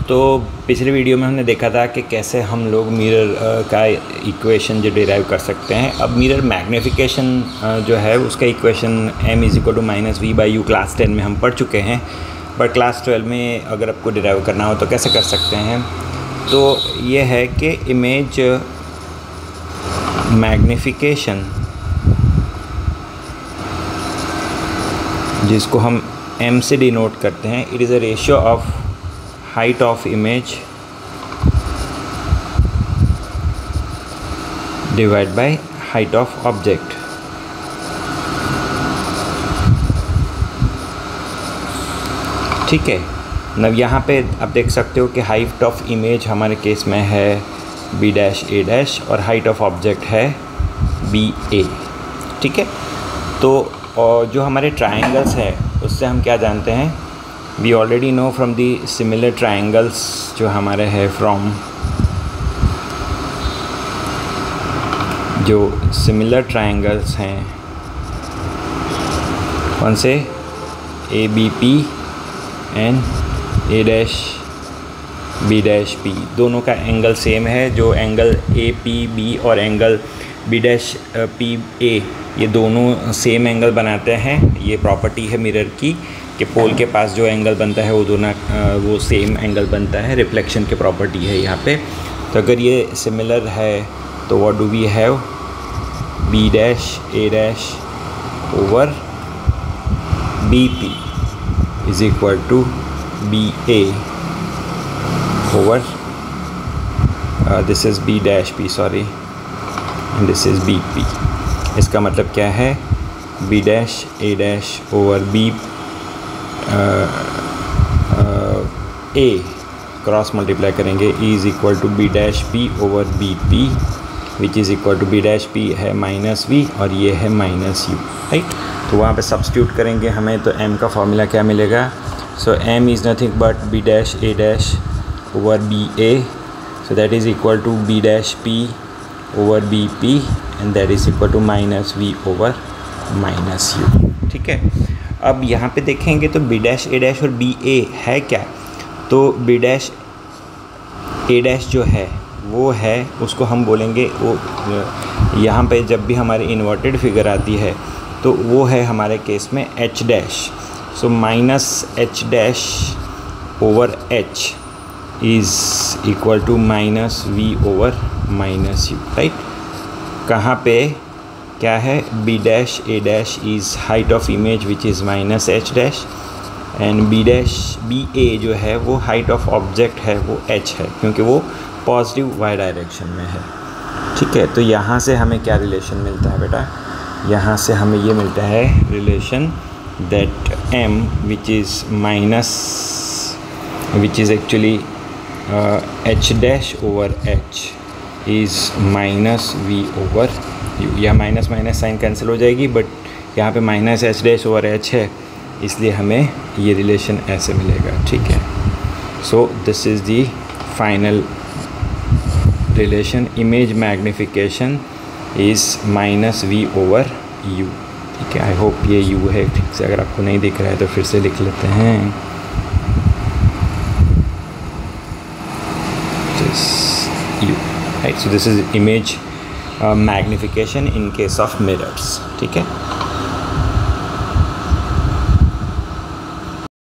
तो पिछले वीडियो में हमने देखा था कि कैसे हम लोग मिरर का इक्वेशन जो डिराइव कर सकते हैं। अब मिरर मैग्नीफिकेशन जो है उसका इक्वेशन m = -v/u क्लास 10 में हम पढ़ चुके हैं, बट क्लास 12 में अगर आपको डिराइव करना हो तो कैसे कर सकते हैं। तो ये है कि इमेज मैग्नीफिकेशन जिसको हम m से डिनोट करते हैं, it is a ratio of height of image divided by height of object। ठीक है, अब यहाँ पे आप देख सकते हो कि हाइट ऑफ इमेज हमारे केस में है b', और हाइट ऑफ ऑब्जेक्ट है ba। ठीक है, तो और जो हमारे ट्रायंगल्स है उससे हम क्या जानते हैं, we already know from the similar triangles जो हमारे है फ्रॉम जो सिमिलर ट्रायंगल्स हैं कौन से, ABP एंड A', B', दोनों का एंगल सेम है। जो एंगल APB और एंगल B', A, ये दोनों सेम एंगल बनाते हैं। ये प्रॉपर्टी है मिरर की कि पोल के पास जो एंगल बनता है वो दोनों वो सेम एंगल बनता है। रिफ्लेक्शन की प्रॉपर्टी है यहाँ पे। तो अगर ये सिमिलर है तो what do we have, B', A' BP is equal to BA over this is B', sorry, and this is BP। इसका मतलब क्या है, B', A' over B A cross multiply करेंगे is equal to B', over BP, which is equal to B' है -v और ये है -u, right. तो वहाँ पे सब्स्टिट्यूट करेंगे हमें, तो m का फॉर्मूला क्या मिलेगा। So m is nothing but B', A' over BA, so that is equal to B' over BP and that is equal to -v over -u। ठीक है, अब यहाँ पे देखेंगे तो B', A' और BA है क्या, तो B', A' जो है वो है, उसको हम बोलेंगे वो यहाँ पे जब भी हमारी इन्वर्टेड फिगर आती है तो वो है हमारे केस में H'। So -H' over H is equal to -v over -u, right. कहाँ पे क्या है, B', A' is height of image which is -H' and BA जो है वो हाइट ऑफ ऑब्जेक्ट है वो h है, क्योंकि वो पॉजिटिव y डायरेक्शन में है। ठीक है, तो यहाँ से हमें क्या रिलेशन मिलता है बेटा, यहाँ से हमें ये मिलता है relation that m which is actually H' over H is -v over u। यह माइनस साइन कैंसिल हो जाएगी, बट यहाँ पे -H' ओवर H है, इसलिए हमें ये रिलेशन ऐसे मिलेगा। ठीक है, so this is the final relation, image magnification is -v over u। ठीक है, आई होप ये u है ठीक से। अगर आपको नहीं दिख रहा है तो फिर से लिख लेते हैं, u, right. So this is image magnification in case of mirrors. ठीक है।